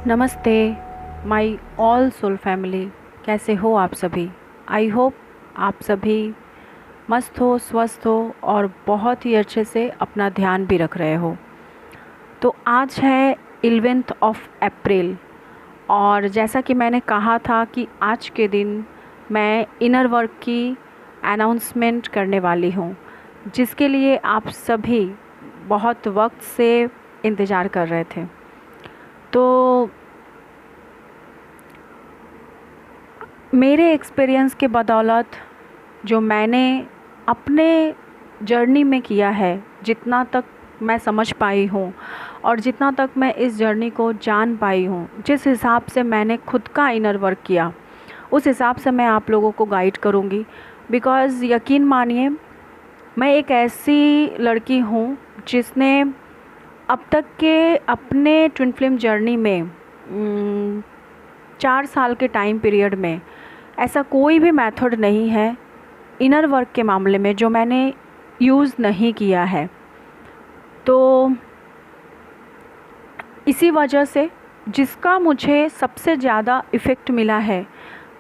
नमस्ते my all soul family. कैसे हो आप सभी? आई होप आप सभी मस्त हो, स्वस्थ हो और बहुत ही अच्छे से अपना ध्यान भी रख रहे हो। तो आज है 11th ऑफ अप्रैल और जैसा कि मैंने कहा था कि आज के दिन मैं इनर वर्क की अनाउंसमेंट करने वाली हूँ, जिसके लिए आप सभी बहुत वक्त से इंतज़ार कर रहे थे। तो मेरे एक्सपीरियंस के बदौलत जो मैंने अपने जर्नी में किया है, जितना तक मैं समझ पाई हूँ और जितना तक मैं इस जर्नी को जान पाई हूँ, जिस हिसाब से मैंने खुद का इनर वर्क किया, उस हिसाब से मैं आप लोगों को गाइड करूँगी। बिकॉज़ यकीन मानिए, मैं एक ऐसी लड़की हूँ जिसने अब तक के अपने ट्विन फ्लेम जर्नी में 4 साल के टाइम पीरियड में ऐसा कोई भी मेथड नहीं है इनर वर्क के मामले में जो मैंने यूज़ नहीं किया है। तो इसी वजह से जिसका मुझे सबसे ज़्यादा इफ़ेक्ट मिला है,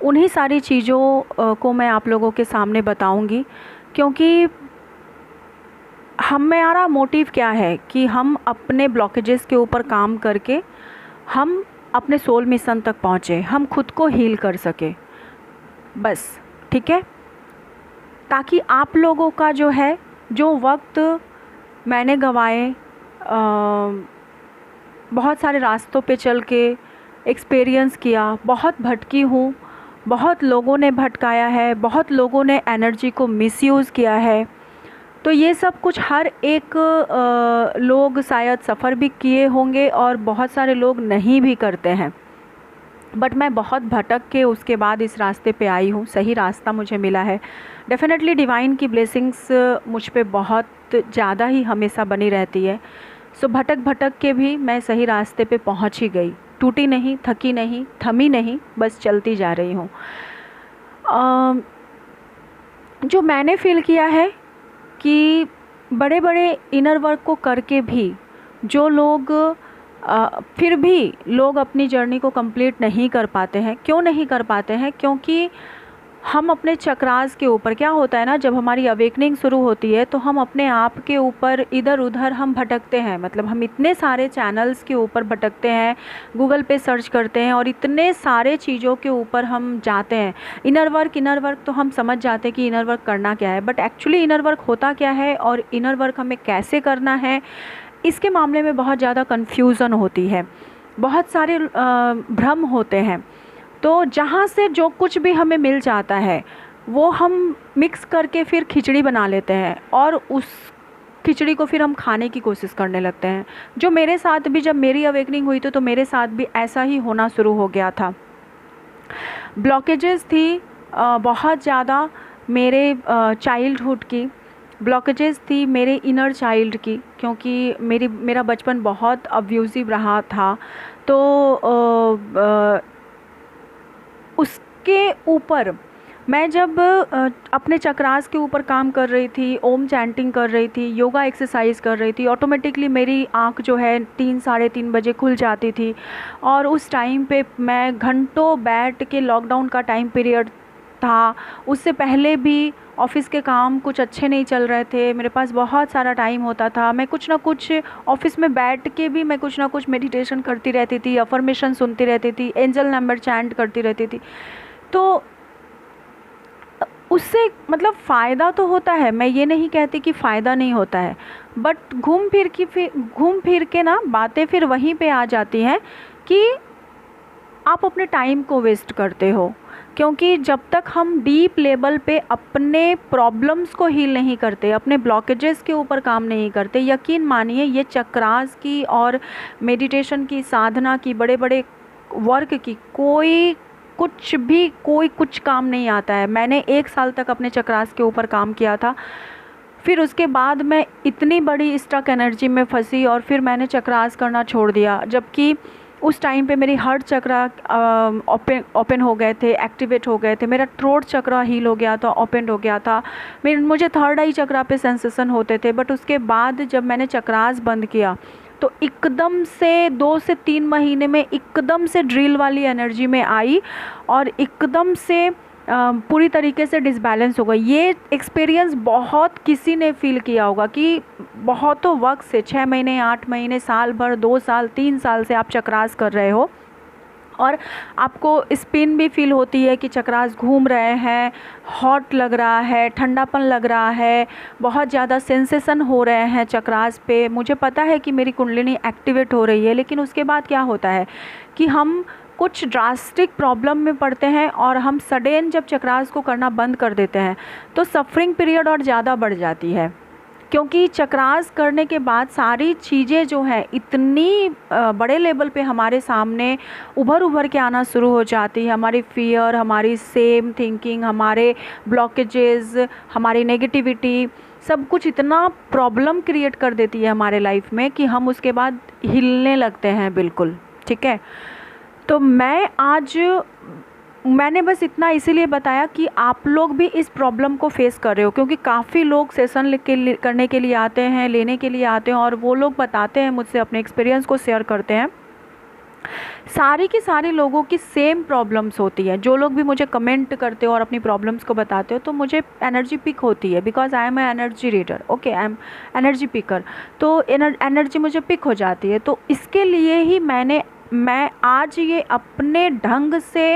उन्हीं सारी चीज़ों को मैं आप लोगों के सामने बताऊंगी। क्योंकि हमारा मोटिव क्या है कि हम अपने ब्लॉकेजेस के ऊपर काम करके हम अपने सोल मिशन तक पहुँचे, हम खुद को हील कर सके, बस। ठीक है, ताकि आप लोगों का जो वक्त मैंने गंवाए, बहुत सारे रास्तों पे चल के एक्सपीरियंस किया, बहुत भटकी हूँ, बहुत लोगों ने भटकाया है, बहुत लोगों ने एनर्जी को मिसयूज़ किया है। तो ये सब कुछ हर एक लोग शायद सफ़र भी किए होंगे और बहुत सारे लोग नहीं भी करते हैं। बट मैं बहुत भटक के उसके बाद इस रास्ते पे आई हूँ, सही रास्ता मुझे मिला है। डेफ़िनेटली डिवाइन की ब्लेसिंग्स मुझ पे बहुत ज़्यादा ही हमेशा बनी रहती है। सो भटक भटक के भी मैं सही रास्ते पे पहुँच ही गई, टूटी नहीं, थकी नहीं, थमी नहीं, बस चलती जा रही हूँ। जो मैंने फ़ील किया है कि बड़े बड़े इनर वर्क को करके भी जो लोग फिर भी लोग अपनी जर्नी को कंप्लीट नहीं कर पाते हैं। क्यों नहीं कर पाते हैं? क्योंकि हम अपने चक्रास के ऊपर, क्या होता है ना, जब हमारी अवेकनिंग शुरू होती है तो हम अपने आप के ऊपर इधर उधर हम भटकते हैं। मतलब हम इतने सारे चैनल्स के ऊपर भटकते हैं, गूगल पे सर्च करते हैं और इतने सारे चीज़ों के ऊपर हम जाते हैं। इनर वर्क तो हम समझ जाते हैं कि इनर वर्क करना क्या है, बट एक्चुअली इनर वर्क होता क्या है और इनर वर्क हमें कैसे करना है, इसके मामले में बहुत ज़्यादा कन्फ्यूज़न होती है, बहुत सारे भ्रम होते हैं। तो जहाँ से जो कुछ भी हमें मिल जाता है वो हम मिक्स करके फिर खिचड़ी बना लेते हैं और उस खिचड़ी को फिर हम खाने की कोशिश करने लगते हैं। जो मेरे साथ भी, जब मेरी अवेकनिंग हुई तो मेरे साथ भी ऐसा ही होना शुरू हो गया था। ब्लॉकेजेस थी बहुत ज़्यादा मेरे चाइल्डहुड की, ब्लॉकेजेस थी मेरे इनर चाइल्ड की, क्योंकि मेरा बचपन बहुत अब्यूज़िव रहा था। तो उसके ऊपर मैं जब अपने चक्रास के ऊपर काम कर रही थी, ओम चैंटिंग कर रही थी, योगा एक्सरसाइज कर रही थी, ऑटोमेटिकली मेरी आँख 3 साढ़े 3 बजे खुल जाती थी। और उस टाइम पे मैं घंटों बैठ के, लॉकडाउन का टाइम पीरियड था, उससे पहले भी ऑफ़िस के काम कुछ अच्छे नहीं चल रहे थे, मेरे पास बहुत सारा टाइम होता था, मैं कुछ ना कुछ ऑफ़िस में बैठ के भी मैं कुछ ना कुछ मेडिटेशन करती रहती थी, अफर्मेशन सुनती रहती थी, एंजल नंबर चैंट करती रहती थी। तो उससे मतलब फ़ायदा तो होता है, मैं ये नहीं कहती कि फ़ायदा नहीं होता है, बट घूम फिर के ना बातें फिर वहीं पे आ जाती हैं कि आप अपने टाइम को वेस्ट करते हो। क्योंकि जब तक हम डीप लेवल पे अपने प्रॉब्लम्स को हील नहीं करते, अपने ब्लॉकेजेस के ऊपर काम नहीं करते, यकीन मानिए ये चक्रास की और मेडिटेशन की, साधना की, बड़े बड़े वर्क की कोई कुछ काम नहीं आता है। मैंने 1 साल तक अपने चक्रास के ऊपर काम किया था, फिर उसके बाद मैं इतनी बड़ी स्टक एनर्जी में फंसी और फिर मैंने चक्रास करना छोड़ दिया। जबकि उस टाइम पे मेरी हार्ट चक्रा ओपन हो गए थे, एक्टिवेट हो गए थे, मेरा थ्रोट चक्रा हील हो गया था, ओपन हो गया था, मुझे थर्ड आई चक्रा पे सेंसेशन होते थे। बट उसके बाद जब मैंने चक्रास बंद किया तो एकदम से 2 से 3 महीने में एकदम से ड्रिल वाली एनर्जी में आई और एकदम से पूरी तरीके से डिसबैलेंस हो गई। ये एक्सपीरियंस बहुत किसी ने फील किया होगा कि बहुतों वक्त से 6 महीने, 8 महीने, साल भर, 2 साल, 3 साल से आप चक्रास कर रहे हो और आपको स्पिन भी फील होती है कि चक्रास घूम रहे हैं, हॉट लग रहा है, ठंडापन लग रहा है, बहुत ज़्यादा सेंसेशन हो रहे हैं चक्रास पे। मुझे पता है कि मेरी कुंडलिनी एक्टिवेट हो रही है, लेकिन उसके बाद क्या होता है कि हम कुछ ड्रास्टिक प्रॉब्लम में पड़ते हैं और हम सडन जब चक्रास को करना बंद कर देते हैं तो सफरिंग पीरियड और ज़्यादा बढ़ जाती है, क्योंकि चक्रास करने के बाद सारी चीज़ें जो हैं इतनी बड़े लेवल पे हमारे सामने उभर के आना शुरू हो जाती है। हमारी फियर, हमारी सेम थिंकिंग, हमारे ब्लॉकेजेस, हमारी नेगेटिविटी, सब कुछ इतना प्रॉब्लम क्रिएट कर देती है हमारे लाइफ में कि हम उसके बाद हिलने लगते हैं बिल्कुल। ठीक है, तो मैंने बस इतना इसीलिए बताया कि आप लोग भी इस प्रॉब्लम को फेस कर रहे हो, क्योंकि काफ़ी लोग सेशन करने के लिए आते हैं, लेने के लिए आते हैं और वो लोग बताते हैं मुझसे, अपने एक्सपीरियंस को शेयर करते हैं। सारी की सारी लोगों की सेम प्रॉब्लम्स होती है। जो लोग भी मुझे कमेंट करते हो और अपनी प्रॉब्लम्स को बताते हो तो मुझे एनर्जी पिक होती है, because I am a energy reader. Okay, I am energy picker, तो एनर्जी मुझे पिक हो जाती है। तो इसके लिए ही मैं आज ये अपने ढंग से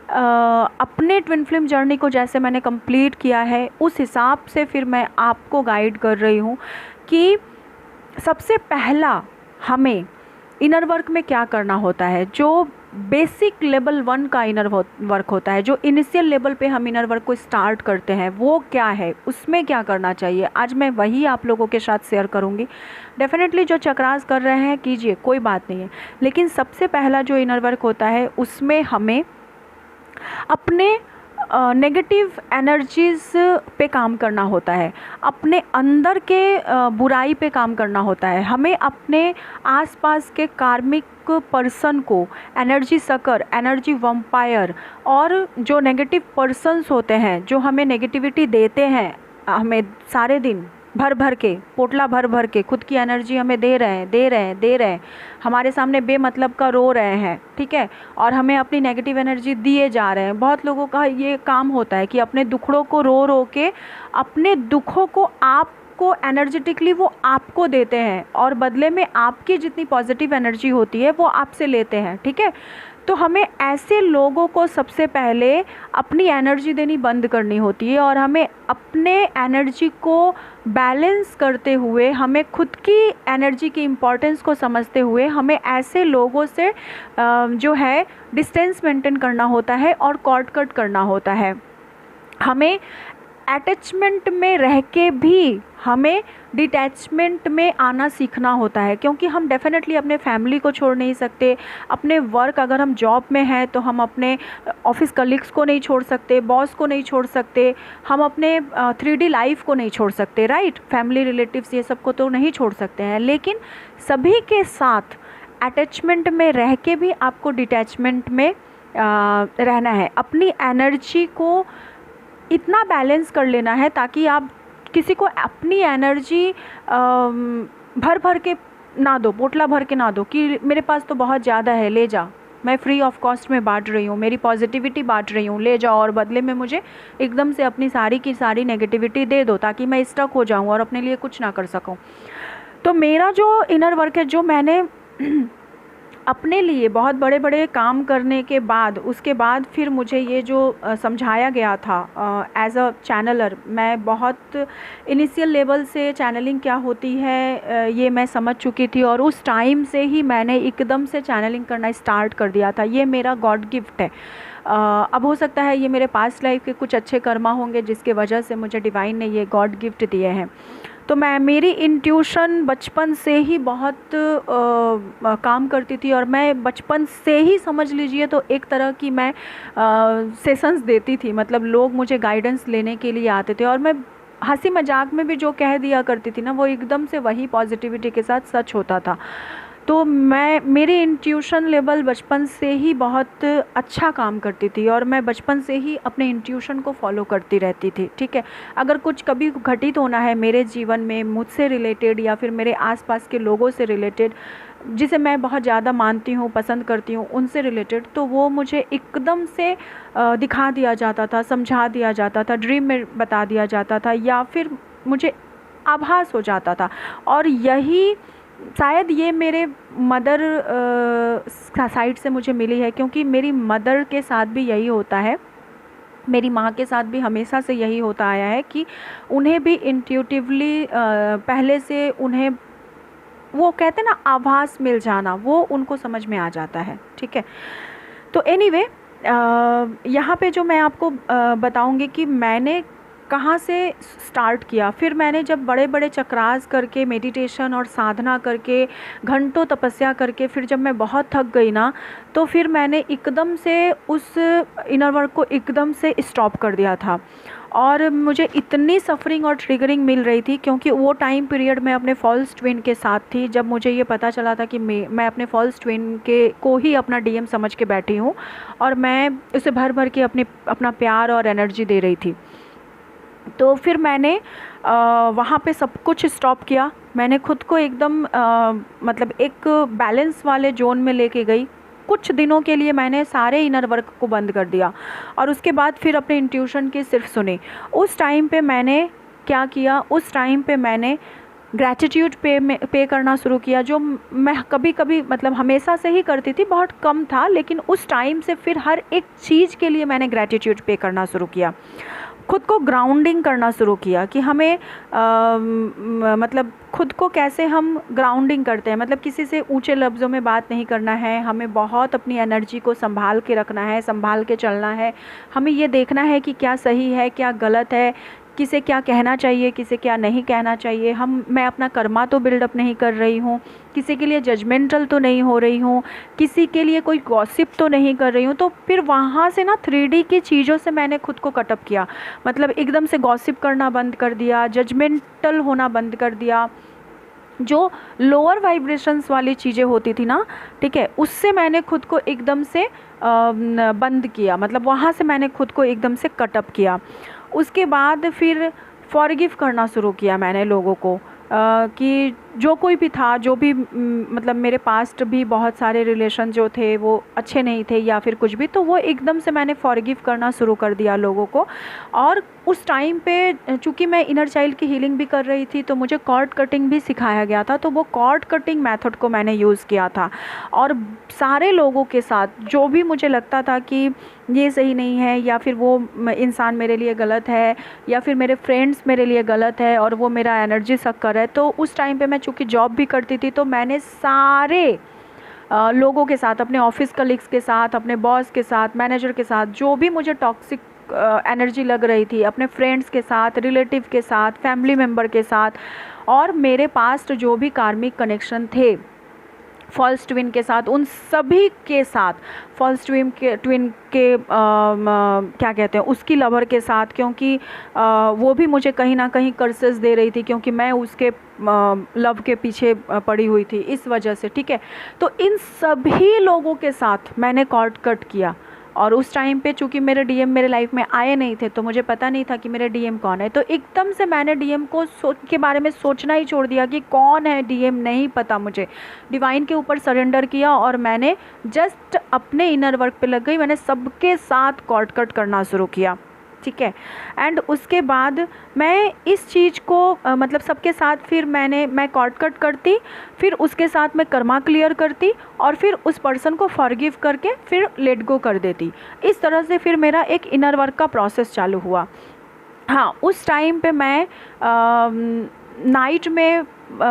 अपने ट्विन फ्लेम जर्नी को जैसे मैंने कंप्लीट किया है उस हिसाब से फिर मैं आपको गाइड कर रही हूँ कि सबसे पहला हमें इनर वर्क में क्या करना होता है। जो बेसिक लेवल 1 का इनर वर्क होता है, जो इनिशियल लेवल पे हम इनर वर्क को स्टार्ट करते हैं, वो क्या है, उसमें क्या करना चाहिए, आज मैं वही आप लोगों के साथ शेयर करूंगी। डेफिनेटली जो चक्रास कर रहे हैं कीजिए, कोई बात नहीं है, लेकिन सबसे पहला जो इनर वर्क होता है उसमें हमें अपने नेगेटिव एनर्जीज़ पे काम करना होता है, अपने अंदर के बुराई पे काम करना होता है। हमें अपने आसपास के कार्मिक पर्सन को, एनर्जी सकर, एनर्जी वम्पायर और जो नेगेटिव पर्सन्स होते हैं जो हमें नेगेटिविटी देते हैं, हमें सारे दिन भर के पोटला भर के खुद की एनर्जी हमें दे रहे हैं, हमारे सामने बेमतलब का रो रहे हैं, ठीक है, और हमें अपनी नेगेटिव एनर्जी दिए जा रहे हैं। बहुत लोगों का ये काम होता है कि अपने दुखड़ों को रो के अपने दुखों को आपको एनर्जेटिकली वो आपको देते हैं और बदले में आपकी जितनी पॉजिटिव एनर्जी होती है वो आपसे लेते हैं। ठीक है, तो हमें ऐसे लोगों को सबसे पहले अपनी एनर्जी देनी बंद करनी होती है और हमें अपने एनर्जी को बैलेंस करते हुए, हमें खुद की एनर्जी की इम्पोर्टेंस को समझते हुए हमें ऐसे लोगों से जो है डिस्टेंस मेंटेन करना होता है और कॉर्ड कट करना होता है। हमें अटैचमेंट में रह के भी हमें डिटैचमेंट में आना सीखना होता है, क्योंकि हम डेफिनेटली अपने फैमिली को छोड़ नहीं सकते। अपने वर्क, अगर हम जॉब में हैं तो हम अपने ऑफिस कलीग्स को नहीं छोड़ सकते, बॉस को नहीं छोड़ सकते, हम अपने 3D लाइफ को नहीं छोड़ सकते, राइट, फैमिली, रिलेटिव्स, ये सब को तो नहीं छोड़ सकते हैं। लेकिन सभी के साथ अटैचमेंट में रह के भी आपको डिटैचमेंट में रहना है। अपनी एनर्जी को इतना बैलेंस कर लेना है ताकि आप किसी को अपनी एनर्जी भर के ना दो, पोटला भर के ना दो कि मेरे पास तो बहुत ज़्यादा है, ले जा, मैं फ्री ऑफ कॉस्ट में बांट रही हूँ, मेरी पॉजिटिविटी बांट रही हूँ, ले जाओ, और बदले में मुझे एकदम से अपनी सारी की सारी नेगेटिविटी दे दो ताकि मैं स्टक हो जाऊँ और अपने लिए कुछ ना कर सकूँ। तो मेरा जो इनर वर्क है, जो मैंने अपने लिए बहुत बड़े बड़े काम करने के बाद, उसके बाद फिर मुझे ये जो समझाया गया था एज अ चैनलर, मैं बहुत इनिशियल लेवल से चैनलिंग क्या होती है ये मैं समझ चुकी थी और उस टाइम से ही मैंने एकदम से चैनलिंग करना स्टार्ट कर दिया था। ये मेरा गॉड गिफ्ट है। अब हो सकता है ये मेरे पास्ट लाइफ के कुछ अच्छे कर्मा होंगे जिसके वजह से मुझे डिवाइन ने ये गॉड गिफ्ट दिए हैं। तो मेरी इंट्यूशन बचपन से ही बहुत काम करती थी और मैं बचपन से ही, समझ लीजिए, तो एक तरह की मैं सेशंस देती थी। मतलब लोग मुझे गाइडेंस लेने के लिए आते थे और मैं हंसी मजाक में भी जो कह दिया करती थी ना, वो एकदम से वही पॉजिटिविटी के साथ सच होता था। तो मेरी इंट्यूशन लेवल बचपन से ही बहुत अच्छा काम करती थी और मैं बचपन से ही अपने इंट्यूशन को फॉलो करती रहती थी, ठीक है। अगर कुछ कभी घटित होना है मेरे जीवन में मुझसे रिलेटेड या फिर मेरे आसपास के लोगों से रिलेटेड, जिसे मैं बहुत ज़्यादा मानती हूँ, पसंद करती हूँ, उनसे रिलेटेड, तो वो मुझे एकदम से दिखा दिया जाता था, समझा दिया जाता था, ड्रीम में बता दिया जाता था या फिर मुझे आभास हो जाता था। और यही शायद ये मेरे मदर साइड से मुझे मिली है, क्योंकि मेरी मदर के साथ भी यही होता है, मेरी माँ के साथ भी हमेशा से यही होता आया है कि उन्हें भी इंट्यूटिवली पहले से उन्हें वो कहते हैं ना आभास मिल जाना, वो उनको समझ में आ जाता है, ठीक है। तो एनीवे यहाँ पे जो मैं आपको बताऊँगी कि मैंने कहाँ से स्टार्ट किया। फिर मैंने जब बड़े बड़े चक्रास करके मेडिटेशन और साधना करके घंटों तपस्या करके फिर जब मैं बहुत थक गई ना, तो फिर मैंने एकदम से उस इनर वर्क को एकदम से स्टॉप कर दिया था। और मुझे इतनी सफ़रिंग और ट्रिगरिंग मिल रही थी, क्योंकि वो टाइम पीरियड में अपने फॉल्स ट्विन के साथ थी, जब मुझे ये पता चला था कि मैं अपने फॉल्स ट्विन के को ही अपना डीएम समझ के बैठी हूँ और मैं उसे भर भर के अपना प्यार और एनर्जी दे रही थी। तो फिर मैंने वहाँ पे सब कुछ स्टॉप किया। मैंने खुद को एकदम मतलब एक बैलेंस वाले जोन में लेके गई। कुछ दिनों के लिए मैंने सारे इनर वर्क को बंद कर दिया और उसके बाद फिर अपने इंट्यूशन की सिर्फ सुनी। उस टाइम पे मैंने क्या किया, उस टाइम पे मैंने ग्रैटिट्यूड पे करना शुरू किया, जो मैं कभी कभी मतलब हमेशा से ही करती थी, बहुत कम था, लेकिन उस टाइम से फिर हर एक चीज़ के लिए मैंने ग्रैटिट्यूड पे करना शुरू किया। खुद को ग्राउंडिंग करना शुरू किया कि हमें मतलब खुद को कैसे हम ग्राउंडिंग करते हैं, मतलब किसी से ऊंचे लफ्ज़ों में बात नहीं करना है, हमें बहुत अपनी एनर्जी को संभाल के रखना है, संभाल के चलना है। हमें ये देखना है कि क्या सही है, क्या गलत है, किसे क्या कहना चाहिए, किसे क्या नहीं कहना चाहिए। मैं अपना कर्मा तो बिल्डअप नहीं कर रही हूँ, किसी के लिए जजमेंटल तो नहीं हो रही हूँ, किसी के लिए कोई गॉसिप तो नहीं कर रही हूँ। तो फिर वहाँ से ना 3D की चीज़ों से मैंने खुद को कटअप किया, मतलब एकदम से गॉसिप करना बंद कर दिया, जजमेंटल होना बंद कर दिया। जो लोअर वाइब्रेशंस वाली चीज़ें होती थी ना, ठीक है, उससे मैंने खुद को एकदम से बंद किया, मतलब वहाँ से मैंने खुद को एकदम से कटअप किया। उसके बाद फिर फॉरगिव करना शुरू किया मैंने लोगों को, कि जो कोई भी था, जो भी मतलब मेरे पास्ट भी बहुत सारे रिलेशन जो थे वो अच्छे नहीं थे या फिर कुछ भी, तो वो एकदम से मैंने फॉरगिव करना शुरू कर दिया लोगों को। और उस टाइम पे चूँकि मैं इनर चाइल्ड की हीलिंग भी कर रही थी, तो मुझे कॉर्ड कटिंग भी सिखाया गया था, तो वो कॉर्ड कटिंग मेथड को मैंने यूज़ किया था। और सारे लोगों के साथ जो भी मुझे लगता था कि ये सही नहीं है या फिर वो इंसान मेरे लिए गलत है या फिर मेरे फ्रेंड्स मेरे लिए गलत है और वो मेरा एनर्जी सक कर है, तो उस टाइम पे मैं चूँकि जॉब भी करती थी, तो मैंने सारे लोगों के साथ, अपने ऑफिस कलीग्स के साथ, अपने बॉस के साथ, मैनेजर के साथ, जो भी मुझे टॉक्सिक एनर्जी लग रही थी, अपने फ्रेंड्स के साथ, रिलेटिव के साथ, फैमिली मेम्बर के साथ, और मेरे पास जो भी कार्मिक कनेक्शन थे फॉल्स ट्विन के साथ, उन सभी के साथ, फॉल्स ट्विन के क्या कहते हैं, उसकी लवर के साथ, क्योंकि वो भी मुझे कहीं ना कहीं कर्सेस दे रही थी, क्योंकि मैं उसके लव के पीछे पड़ी हुई थी, इस वजह से, ठीक है। तो इन सभी लोगों के साथ मैंने कॉर्ड कट किया। और उस टाइम पे चूँकि मेरे डीएम मेरे लाइफ में आए नहीं थे, तो मुझे पता नहीं था कि मेरे डीएम कौन है, तो एकदम से मैंने डीएम को के बारे में सोचना ही छोड़ दिया कि कौन है डीएम, नहीं पता मुझे। डिवाइन के ऊपर सरेंडर किया और मैंने जस्ट अपने इनर वर्क पे लग गई। मैंने सबके साथ कॉर्ड कट करना शुरू किया, ठीक है। एंड उसके बाद मैं इस चीज़ को मतलब सबके साथ फिर मैं कॉर्ड कट करती, फिर उसके साथ मैं कर्मा क्लियर करती और फिर उस पर्सन को फॉरगिव करके फिर लेट गो कर देती। इस तरह से फिर मेरा एक इनर वर्क का प्रोसेस चालू हुआ। हाँ, उस टाइम पे मैं नाइट में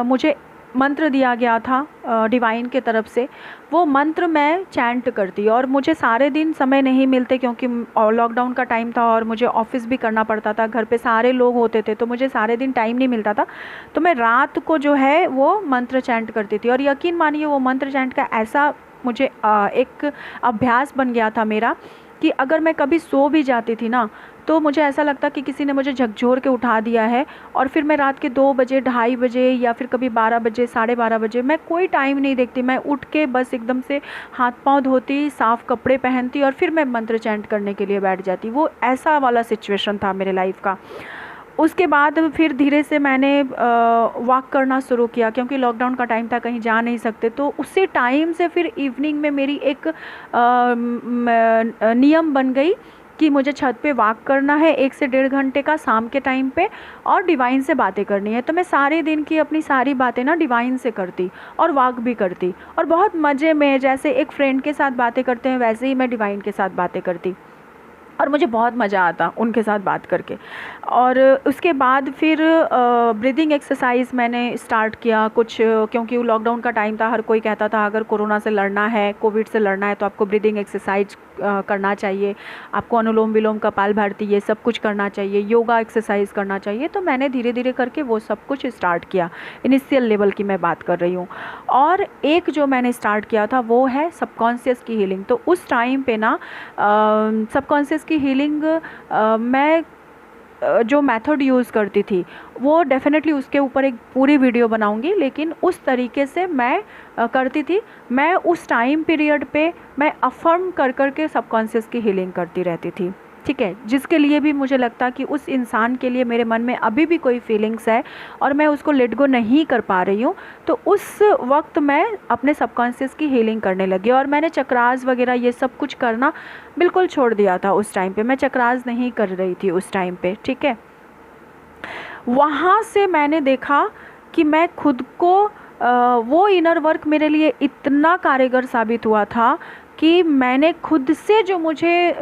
मुझे मंत्र दिया गया था डिवाइन के तरफ से, वो मंत्र मैं चैंट करती, और मुझे सारे दिन समय नहीं मिलते क्योंकि लॉकडाउन का टाइम था और मुझे ऑफिस भी करना पड़ता था, घर पे सारे लोग होते थे, तो मुझे सारे दिन टाइम नहीं मिलता था। तो मैं रात को जो है वो मंत्र चैंट करती थी, और यकीन मानिए वो मंत्र चैंट का ऐसा मुझे एक अभ्यास बन गया था मेरा, कि कि अगर मैं कभी सो भी जाती थी ना, तो मुझे ऐसा लगता कि किसी ने मुझे झकझोर के उठा दिया है, और फिर मैं रात के 2 बजे, 2:30 बजे या फिर कभी 12 बजे, 12:30 बजे, मैं कोई टाइम नहीं देखती, मैं उठ के बस एकदम से हाथ पाँव धोती, साफ़ कपड़े पहनती और फिर मैं मंत्र चैंट करने के लिए बैठ जाती। वो ऐसा वाला सिचुएशन था मेरे लाइफ़ का। उसके बाद फिर धीरे से मैंने वॉक करना शुरू किया, क्योंकि लॉकडाउन का टाइम था, कहीं जा नहीं सकते। तो उसी टाइम से फिर इवनिंग में मेरी एक नियम बन गई कि मुझे छत पे वॉक करना है 1 से 1.5 घंटे का शाम के टाइम पे, और डिवाइन से बातें करनी है। तो मैं सारे दिन की अपनी सारी बातें ना डिवाइन से करती और वॉक भी करती, और बहुत मज़े में, जैसे एक फ्रेंड के साथ बातें करते हैं वैसे ही मैं डिवाइन के साथ बातें करती, और मुझे बहुत मज़ा आता उनके साथ बात करके। और उसके बाद फिर ब्रीदिंग एक्सरसाइज मैंने स्टार्ट किया कुछ, क्योंकि वो लॉकडाउन का टाइम था, हर कोई कहता था अगर कोरोना से लड़ना है, कोविड से लड़ना है, तो आपको ब्रीदिंग एक्सरसाइज करना चाहिए, आपको अनुलोम विलोम, कपालभाति, ये सब कुछ करना चाहिए, योगा एक्सरसाइज करना चाहिए। तो मैंने धीरे धीरे करके वो सब कुछ स्टार्ट किया, इनिशियल लेवल की मैं बात कर रही हूँ। और एक जो मैंने स्टार्ट किया था वो है सबकॉन्शियस की हीलिंग। तो उस टाइम पे ना सबकॉन्शियस की हीलिंग मैं जो मेथड यूज़ करती थी, वो डेफ़िनेटली उसके ऊपर एक पूरी वीडियो बनाऊंगी, लेकिन उस तरीके से मैं करती थी। मैं उस टाइम पीरियड पे मैं अफर्म कर कर के सबकॉन्शियस की हीलिंग करती रहती थी, ठीक है। जिसके लिए भी मुझे लगता कि उस इंसान के लिए मेरे मन में अभी भी कोई फीलिंग्स है और मैं उसको लेट गो नहीं कर पा रही हूँ, तो उस वक्त मैं अपने सबकॉन्शियस की हीलिंग करने लगी। और मैंने चक्रास वगैरह ये सब कुछ करना बिल्कुल छोड़ दिया था उस टाइम पे, मैं चक्रास नहीं कर रही थी उस टाइम पे, ठीक है। वहाँ से मैंने देखा कि मैं खुद को वो इनर वर्क मेरे लिए इतना कारगर साबित हुआ था कि मैंने खुद से, जो मुझे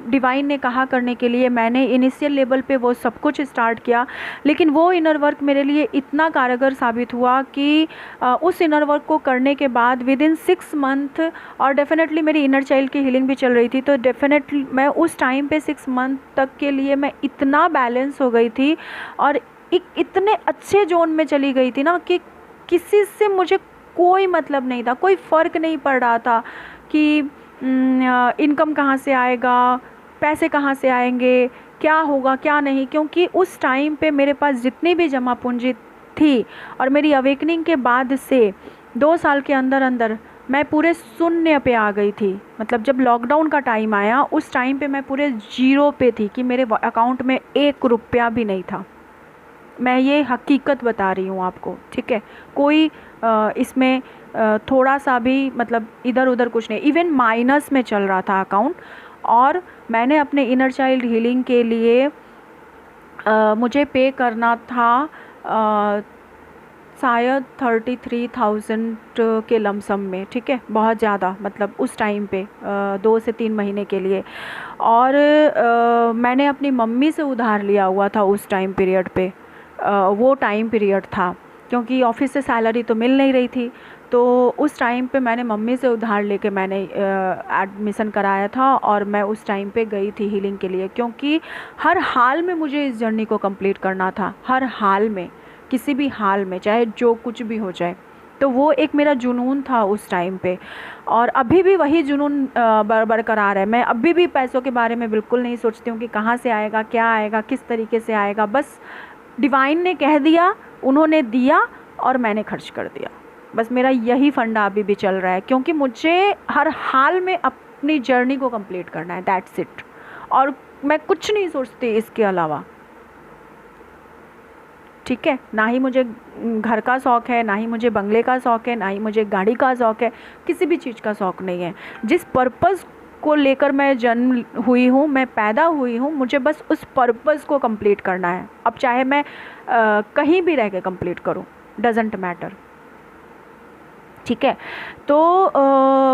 डिवाइन ने कहा करने के लिए, मैंने इनिशियल लेवल पे वो सब कुछ स्टार्ट किया, लेकिन वो इनर वर्क मेरे लिए इतना कारगर साबित हुआ कि उस इनर वर्क को करने के बाद विदिन 6 मंथ, और डेफिनेटली मेरी इनर चाइल्ड की हीलिंग भी चल रही थी, तो डेफिनेटली मैं उस टाइम पे 6 मंथ तक के लिए मैं इतना बैलेंस हो गई थी और इतने अच्छे जोन में चली गई थी ना कि किसी से मुझे कोई मतलब नहीं था, कोई फ़र्क नहीं पड़ रहा था कि इनकम कहाँ से आएगा, पैसे कहाँ से आएंगे, क्या होगा क्या नहीं, क्योंकि उस टाइम पे मेरे पास जितनी भी जमा पूंजी थी, और मेरी अवेकनिंग के बाद से 2 साल के अंदर अंदर मैं पूरे शून्य पे आ गई थी। मतलब जब लॉकडाउन का टाइम आया उस टाइम पे मैं पूरे जीरो पे थी कि मेरे अकाउंट में 1 रुपया भी नहीं था। मैं ये हकीकत बता रही हूँ आपको, ठीक है। कोई इसमें थोड़ा सा भी मतलब इधर उधर कुछ नहीं, इवन माइनस में चल रहा था अकाउंट। और मैंने अपने इनर चाइल्ड हीलिंग के लिए मुझे पे करना था शायद 33,000 के लमसम में, ठीक है, बहुत ज़्यादा, मतलब उस टाइम पे 2 से 3 महीने के लिए। और मैंने अपनी मम्मी से उधार लिया हुआ था उस टाइम पीरियड पे, वो टाइम पीरियड था, क्योंकि ऑफिस से सैलरी तो मिल नहीं रही थी। तो उस टाइम पे मैंने मम्मी से उधार लेके मैंने एडमिशन कराया था, और मैं उस टाइम पे गई थी हीलिंग के लिए, क्योंकि हर हाल में मुझे इस जर्नी को कंप्लीट करना था, हर हाल में, किसी भी हाल में, चाहे जो कुछ भी हो जाए। तो वो एक मेरा जुनून था उस टाइम पे, और अभी भी वही जुनून बरकरार है। मैं अभी भी पैसों के बारे में बिल्कुल नहीं सोचती हूँ कि कहाँ से आएगा, क्या आएगा, किस तरीके से आएगा। बस डिवाइन ने कह दिया, उन्होंने दिया और मैंने खर्च कर दिया। बस मेरा यही फंडा अभी भी चल रहा है, क्योंकि मुझे हर हाल में अपनी जर्नी को कंप्लीट करना है, दैट्स इट। और मैं कुछ नहीं सोचती इसके अलावा, ठीक है। ना ही मुझे घर का शौक़ है, ना ही मुझे बंगले का शौक़ है, ना ही मुझे गाड़ी का शौक़ है, किसी भी चीज़ का शौक़ नहीं है। जिस पर्पज़ को लेकर मैं जन्म हुई हूँ, मैं पैदा हुई हूँ, मुझे बस उस पर्पज़ को कंप्लीट करना है। अब चाहे मैं कहीं भी रह के कंप्लीट करूँ, डजेंट मैटर, ठीक है। तो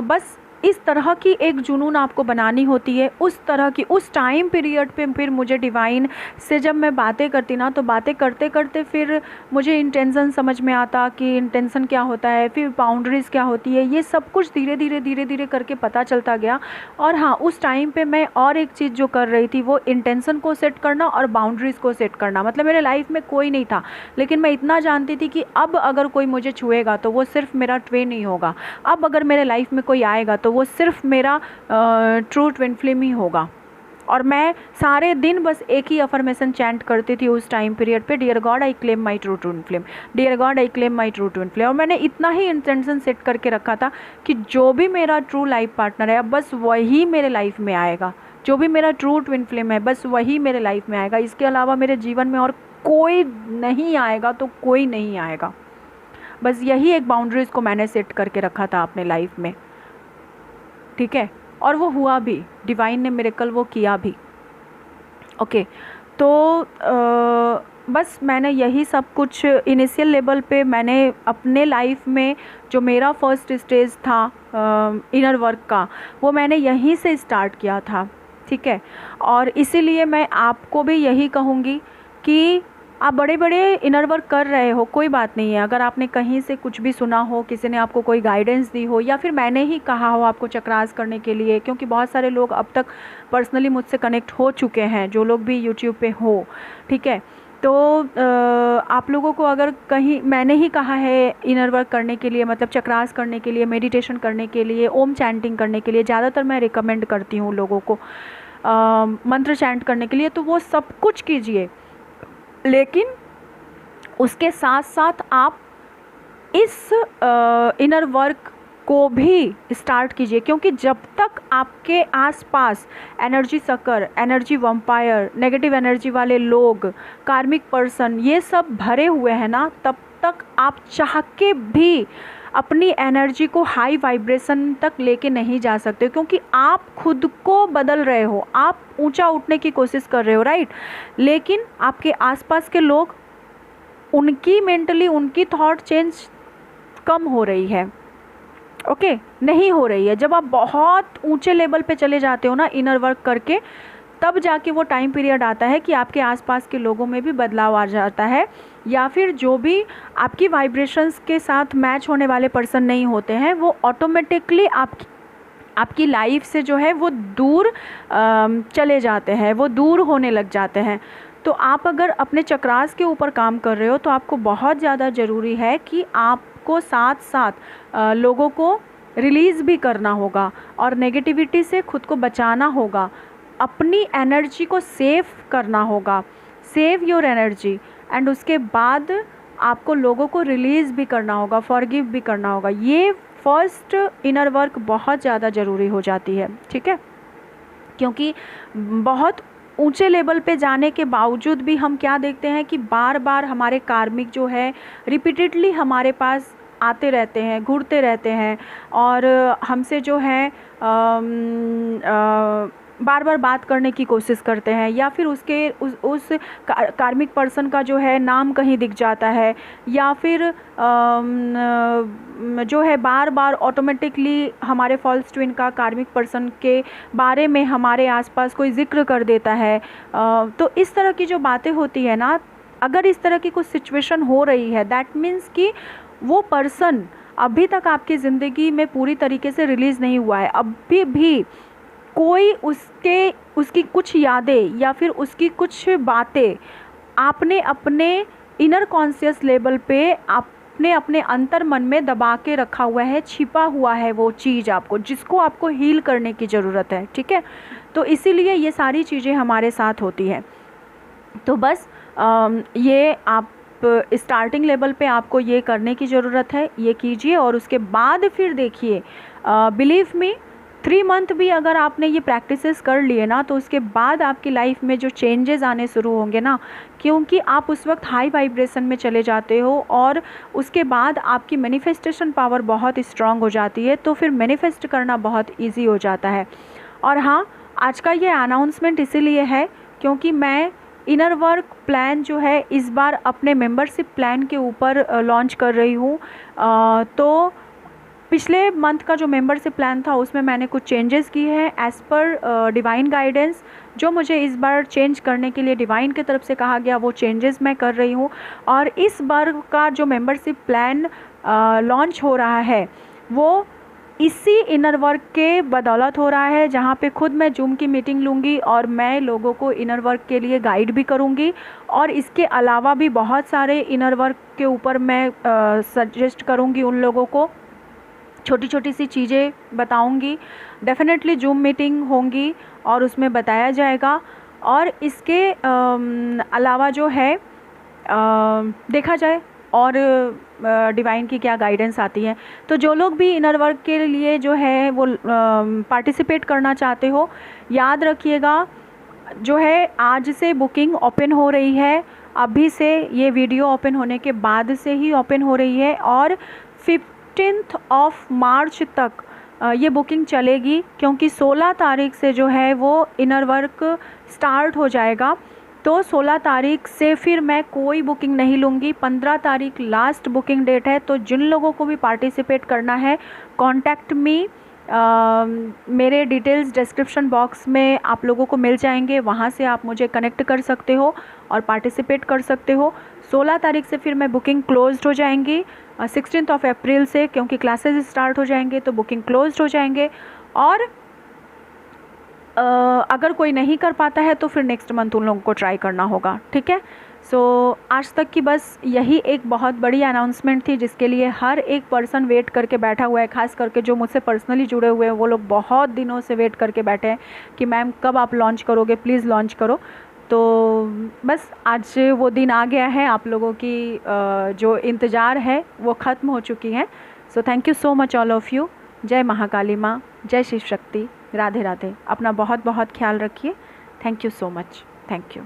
बस इस तरह की एक जुनून आपको बनानी होती है। उस तरह की उस टाइम पीरियड पे फिर मुझे डिवाइन से जब मैं बातें करती ना, तो बातें करते करते फिर मुझे इंटेंशन समझ में आता कि इंटेंशन क्या होता है, फिर बाउंड्रीज़ क्या होती है, ये सब कुछ धीरे धीरे करके पता चलता गया। और हाँ, उस टाइम पे मैं और एक चीज़ जो कर रही थी वो इंटेंशन को सेट करना और बाउंड्रीज़ को सेट करना। मतलब मेरे लाइफ में कोई नहीं था, लेकिन मैं इतना जानती थी कि अब अगर कोई मुझे छुएगा तो वो सिर्फ मेरा ट्वेन ही होगा। अब अगर मेरे लाइफ में कोई आएगा तो तो वो सिर्फ मेरा ट्रू ट्विन फ्लेम ही होगा। और मैं सारे दिन बस एक ही अफर्मेशन चैंट करती थी उस टाइम पीरियड पे, dear God I claim my true twin flame, dear God I claim my true twin flame. और मैंने इतना ही इंटेंशन सेट करके रखा था कि जो भी मेरा ट्रू लाइफ पार्टनर है बस वही मेरे लाइफ में आएगा, जो भी मेरा ट्रू ट्विन फ्लेम है बस वही मेरे लाइफ में आएगा, इसके अलावा मेरे जीवन में और कोई नहीं आएगा तो कोई नहीं आएगा। बस यही एक बाउंड्रीज़ को मैंने सेट करके रखा था अपने लाइफ में, ठीक है। और वो हुआ भी, डिवाइन ने मिरेकल वो किया भी। ओके, तो बस मैंने यही सब कुछ इनिशियल लेवल पे मैंने अपने लाइफ में जो मेरा फर्स्ट स्टेज था इनर वर्क का, वो मैंने यहीं से स्टार्ट किया था, ठीक है। और इसीलिए मैं आपको भी यही कहूँगी कि आप बड़े बड़े इनर वर्क कर रहे हो, कोई बात नहीं है। अगर आपने कहीं से कुछ भी सुना हो, किसी ने आपको कोई गाइडेंस दी हो, या फिर मैंने ही कहा हो आपको चक्रास करने के लिए, क्योंकि बहुत सारे लोग अब तक पर्सनली मुझसे कनेक्ट हो चुके हैं, जो लोग भी यूट्यूब पे हो, ठीक है। तो आप लोगों को अगर कहीं मैंने ही कहा है इनर वर्क करने के लिए, मतलब चक्रास करने के लिए, मेडिटेशन करने के लिए, ओम चैंटिंग करने के लिए, ज़्यादातर मैं रिकमेंड करती हूँ लोगों को मंत्र चैंट करने के लिए, तो वो सब कुछ कीजिए, लेकिन उसके साथ साथ आप इस इनर वर्क को भी स्टार्ट कीजिए, क्योंकि जब तक आपके आसपास energy sucker, energy vampire, negative energy वाले लोग, कार्मिक पर्सन, ये सब भरे हुए हैं ना, तब तक आप चाह के भी अपनी एनर्जी को हाई वाइब्रेशन तक लेके नहीं जा सकते, क्योंकि आप खुद को बदल रहे हो, आप ऊंचा उठने की कोशिश कर रहे हो, राइट। लेकिन आपके आसपास के लोग, उनकी मेंटली उनकी थॉट चेंज कम हो रही है, ओके, नहीं हो रही है। जब आप बहुत ऊंचे लेवल पे चले जाते हो ना इनर वर्क करके, तब जाके वो टाइम पीरियड आता है कि आपके आसपास के लोगों में भी बदलाव आ जाता है, या फिर जो भी आपकी वाइब्रेशंस के साथ मैच होने वाले पर्सन नहीं होते हैं, वो ऑटोमेटिकली आपकी लाइफ से जो है वो दूर चले जाते हैं, वो दूर होने लग जाते हैं। तो आप अगर अपने चक्रास के ऊपर काम कर रहे हो तो आपको बहुत ज़्यादा ज़रूरी है कि आपको साथ साथ लोगों को रिलीज़ भी करना होगा और नेगेटिविटी से खुद को बचाना होगा, अपनी एनर्जी को सेव करना होगा, सेव योर एनर्जी। एंड उसके बाद आपको लोगों को रिलीज़ भी करना होगा, फॉरगिव भी करना होगा। ये फर्स्ट इनर वर्क बहुत ज़्यादा ज़रूरी हो जाती है, ठीक है। क्योंकि बहुत ऊंचे लेवल पे जाने के बावजूद भी हम क्या देखते हैं कि बार बार हमारे कार्मिक जो है रिपीटेडली हमारे पास आते रहते हैं, घूरते रहते हैं, और हमसे जो है बार बार बात करने की कोशिश करते हैं, या फिर उस कार्मिक पर्सन का जो है नाम कहीं दिख जाता है, या फिर जो है बार बार ऑटोमेटिकली हमारे फॉल्स ट्विन का कार्मिक पर्सन के बारे में हमारे आसपास कोई जिक्र कर देता है। तो इस तरह की जो बातें होती है ना, अगर इस तरह की कुछ सिचुएशन हो रही है, दैट मीन्स कि वो पर्सन अभी तक आपकी ज़िंदगी में पूरी तरीके से रिलीज़ नहीं हुआ है, अभी भी कोई उसकी कुछ यादें या फिर उसकी कुछ बातें आपने अपने इनर कॉन्शियस लेवल पे आपने अपने अंतर मन में दबा के रखा हुआ है, छिपा हुआ है वो चीज़ आपको, जिसको आपको हील करने की ज़रूरत है, ठीक है। तो इसीलिए ये सारी चीज़ें हमारे साथ होती हैं। तो बस ये आप स्टार्टिंग लेवल पे आपको ये करने की ज़रूरत है, ये कीजिए। और उसके बाद फिर देखिए, बिलीव मी, 3 मंथ भी अगर आपने ये प्रैक्टिसेस कर लिए ना, तो उसके बाद आपकी लाइफ में जो चेंजेस आने शुरू होंगे ना, क्योंकि आप उस वक्त हाई वाइब्रेशन में चले जाते हो और उसके बाद आपकी मैनिफेस्टेशन पावर बहुत स्ट्रांग हो जाती है, तो फिर मैनिफेस्ट करना बहुत ईजी हो जाता है। और हाँ, आज का ये अनाउंसमेंट इसीलिए है क्योंकि मैं इनर वर्क प्लान जो है इस बार अपने मेंबरशिप प्लान के ऊपर लॉन्च कर रही हूँ। तो पिछले मंथ का जो मेंबरशिप प्लान था उसमें मैंने कुछ चेंजेस किए हैं एज़ पर डिवाइन गाइडेंस, जो मुझे इस बार चेंज करने के लिए डिवाइन की तरफ से कहा गया, वो चेंजेस मैं कर रही हूँ। और इस बार का जो मेंबरशिप प्लान लॉन्च हो रहा है वो इसी इनर वर्क के बदौलत हो रहा है, जहाँ पे खुद मैं जूम की मीटिंग लूँगी और मैं लोगों को इनर वर्क के लिए गाइड भी करूँगी। और इसके अलावा भी बहुत सारे इनर वर्क के ऊपर मैं सजेस्ट करूँगी उन लोगों को, छोटी छोटी सी चीज़ें बताऊंगी। डेफ़िनेटली जूम मीटिंग होंगी और उसमें बताया जाएगा। और इसके अलावा जो है देखा जाए और डिवाइन की क्या गाइडेंस आती है। तो जो लोग भी इनर वर्क के लिए जो है वो पार्टिसिपेट करना चाहते हो, याद रखिएगा जो है आज से बुकिंग ओपन हो रही है। अभी से ये वीडियो ओपन होने के बाद से ही ओपन हो रही है और 15 मार्च तक ये बुकिंग चलेगी, क्योंकि 16 तारीख से जो है वो इनर वर्क स्टार्ट हो जाएगा। तो 16 तारीख से फिर मैं कोई बुकिंग नहीं लूँगी। 15 तारीख लास्ट बुकिंग डेट है। तो जिन लोगों को भी पार्टिसिपेट करना है, कॉन्टैक्ट मी। मेरे डिटेल्स डिस्क्रिप्शन बॉक्स में आप लोगों को मिल जाएंगे, वहाँ से आप मुझे कनेक्ट कर सकते हो और पार्टिसिपेट कर सकते हो। 16 तारीख से फिर मैं बुकिंग क्लोज्ड हो जाएंगी। 16 अप्रैल से क्योंकि क्लासेस स्टार्ट हो जाएंगे तो बुकिंग क्लोज्ड हो जाएंगे। और अगर कोई नहीं कर पाता है तो फिर नेक्स्ट मंथ उन लोगों को ट्राई करना होगा, ठीक है। सो आज तक की बस यही एक बहुत बड़ी अनाउंसमेंट थी जिसके लिए हर एक पर्सन वेट करके बैठा हुआ है। खास करके जो मुझसे पर्सनली जुड़े हुए हैं वो लोग बहुत दिनों से वेट करके बैठे हैं कि मैम कब आप लॉन्च करोगे, प्लीज़ लॉन्च करो। तो बस आज वो दिन आ गया है। आप लोगों की जो इंतज़ार है वो ख़त्म हो चुकी है। So thank you so much all of you. जय महाकाली माँ, जय शिव शक्ति, राधे राधे। अपना बहुत बहुत ख्याल रखिए। Thank you so much. Thank you.